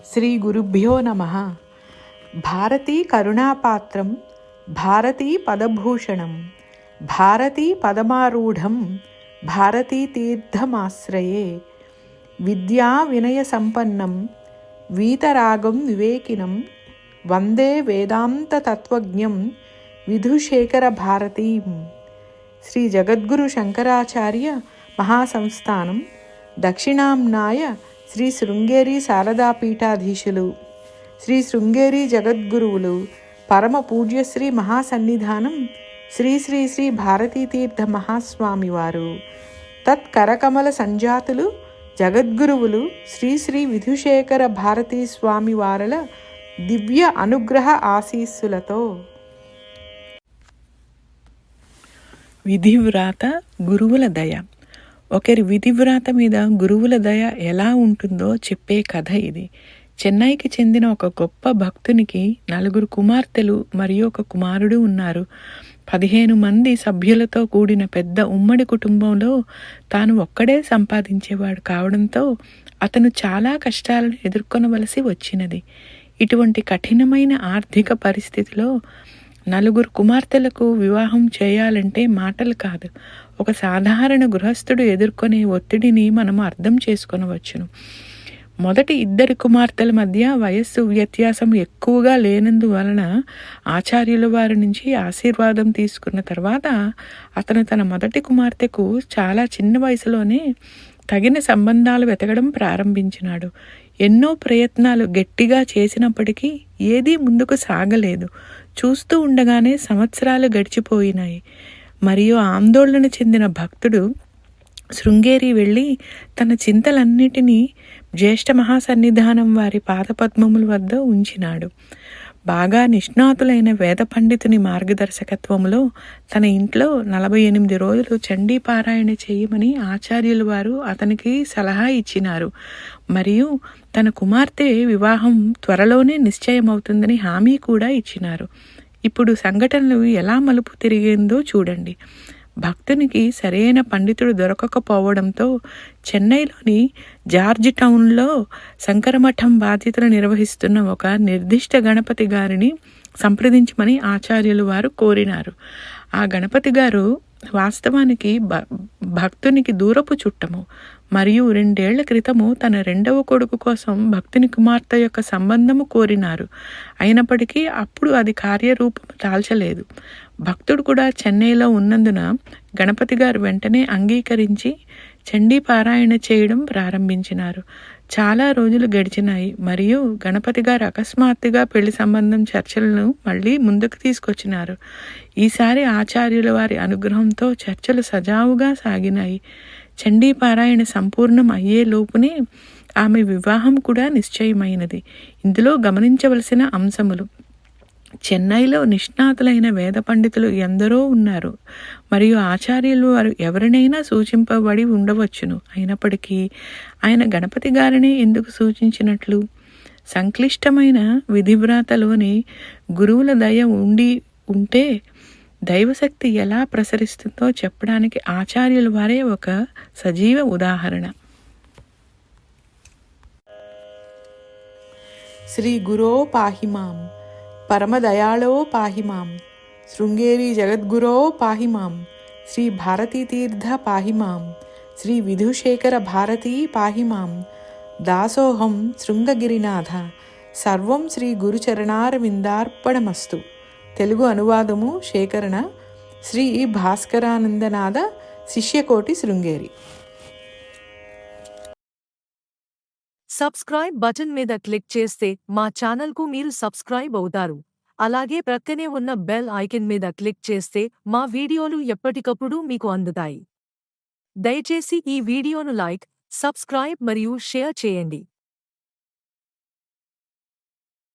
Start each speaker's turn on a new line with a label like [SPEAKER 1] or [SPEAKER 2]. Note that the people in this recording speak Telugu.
[SPEAKER 1] శ్రీ గురుభ్యో నమః. భారతీ కరుణాపాత్రం భారతీ పదభూషణం భారతీ పదమారూఢం భారతీ తీర్థమాశ్రయే విద్యా వినయ సంపన్నం వీతరాగం వివేకినం వందే వేదాంత తత్వజ్ఞం విధుశేఖర భారతీం. శ్రీ జగద్గురు శంకరాచార్య మహాసంస్థానం దక్షిణాంనాయ శ్రీ శృంగేరి శారదాపీఠాధీశులు శ్రీ శృంగేరి జగద్గురువులు పరమ పూజ్యశ్రీ మహాసన్నిధానం శ్రీ శ్రీ శ్రీ భారతీతీర్థ మహాస్వామివారు తత్కరకమల సంజాతులు జగద్గురువులు శ్రీ శ్రీ విధుశేఖర భారతీ స్వామివారల దివ్య అనుగ్రహ ఆశీస్సులతో. విధివ్రాత గురువుల దయ. ఒకరి విధివ్రాత మీద గురువుల దయ ఎలా ఉంటుందో చెప్పే కథ ఇది. చెన్నైకి చెందిన ఒక గొప్ప భక్తునికి 4 కుమార్తెలు మరియు ఒక కుమారుడు ఉన్నారు. 15 మంది సభ్యులతో కూడిన పెద్ద ఉమ్మడి కుటుంబంలో తాను ఒక్కడే సంపాదించేవాడు కావడంతో అతను చాలా కష్టాలను ఎదుర్కొనవలసి వచ్చినది. ఇటువంటి కఠినమైన ఆర్థిక పరిస్థితిలో 4 కుమార్తెలకు వివాహం చేయాలంటే మాటలు కాదు, ఒక సాధారణ గృహస్థుడు ఎదుర్కొనే ఒత్తిడిని మనం అర్థం చేసుకొనవచ్చును. మొదటి 2 కుమార్తెల మధ్య వయస్సు వ్యత్యాసం ఎక్కువగా లేనందువలన ఆచార్యుల వారి నుంచి ఆశీర్వాదం తీసుకున్న తర్వాత అతను తన మొదటి కుమార్తెకు చాలా చిన్న వయసులోనే తగిన సంబంధాలు వెతకడం ప్రారంభించినాడు. ఎన్నో ప్రయత్నాలు గట్టిగా చేసినప్పటికీ ఏదీ ముందుకు సాగలేదు. చూస్తూ ఉండగానే సంవత్సరాలు గడిచిపోయినాయి. మరియు ఆందోళన చెందిన భక్తుడు శృంగేరి వెళ్ళి తన చింతలన్నిటినీ జ్యేష్ఠ మహాసన్నిధానం వారి పాదపద్మముల వద్ద ఉంచినాడు. బాగా నిష్ణాతులైన వేద పండితుని మార్గదర్శకత్వంలో తన ఇంట్లో 48 రోజులు చండీ పారాయణ చేయమని ఆచార్యుల వారు అతనికి సలహా ఇచ్చినారు. మరియు తన కుమార్తె వివాహం త్వరలోనే నిశ్చయమవుతుందని హామీ కూడా ఇచ్చినారు. ఇప్పుడు సంఘటనలు ఎలా మలుపు తిరిగిందో చూడండి. భక్తునికి సరైన పండితుడు దొరకకపోవడంతో చెన్నైలోని జార్జ్ టౌన్లో శంకరమఠం బాధ్యతలు నిర్వహిస్తున్న ఒక నిర్దిష్ట గణపతి గారిని సంప్రదించమని ఆచార్యులు వారు కోరినారు. ఆ గణపతి గారు వాస్తవానికి భక్తునికి దూరపు చుట్టము మరియు 2 ఏళ్ల క్రితము తన 2వ కొడుకు కోసం భక్తుని కుమార్తె యొక్క సంబంధము కోరినారు. అయినప్పటికీ అప్పుడు అది కార్యరూపం దాల్చలేదు. భక్తుడు కూడా చెన్నైలో ఉన్నందున గణపతి గారు వెంటనే అంగీకరించి చండీ పారాయణ చేయడం ప్రారంభించినారు. చాలా రోజులు గడిచినాయి మరియు గణపతి గారు అకస్మాత్తుగా పెళ్లి సంబంధం చర్చలను మళ్ళీ ముందుకు తీసుకొచ్చినారు. ఈసారి ఆచార్యుల వారి అనుగ్రహంతో చర్చలు సజావుగా సాగినాయి. చండీ పారాయణ సంపూర్ణం అయ్యే లోపునే ఆమె వివాహం కూడా నిశ్చయమైనది. ఇందులో గమనించవలసిన అంశములు: చెన్నైలో నిష్ణాతులైన వేద పండితులు ఎందరో ఉన్నారు మరియు ఆచార్యులు వారు ఎవరినైనా సూచింపబడి ఉండవచ్చును. అయినప్పటికీ ఆయన గణపతి గారిని ఎందుకు సూచించినట్లు? సంక్లిష్టమైన విధివ్రాతలోని గురువుల దయ ఉంటే దైవశక్తి ఎలా ప్రసరిస్తుందో చెప్పడానికి ఆచార్యుల వారే ఒక సజీవ ఉదాహరణ. శ్రీ గురో పాహిమాం, పరమదయాళో పాహిమాం, శృంగేరి జగద్గురో పాహిమాం, శ్రీ భారతీతీర్థ పాహిమాం, శ్రీ విధుశేఖర భారతీ పాహిమాం, దాసోహం శృంగగిరినాథ, సర్వం శ్రీ గురుచరణారవిందార్పణమస్తు. తెలుగు అనువాదము శేఖరణ శ్రీ భాస్కరానందనాథ, శిష్యకోటి, శృంగేరి.
[SPEAKER 2] సబ్స్క్రైబ్ బటన్ మీద క్లిక్ చేస్తే మా ఛానల్కు మీరు సబ్స్క్రైబ్ అవుతారు. అలాగే ప్రక్కనే ఉన్న బెల్ ఐకాన్ మీద క్లిక్ చేస్తే మా వీడియోలు ఎప్పటికప్పుడు మీకు అందుతాయి. దయచేసి ఈ వీడియోను లైక్, సబ్స్క్రైబ్ మరియు షేర్ చేయండి.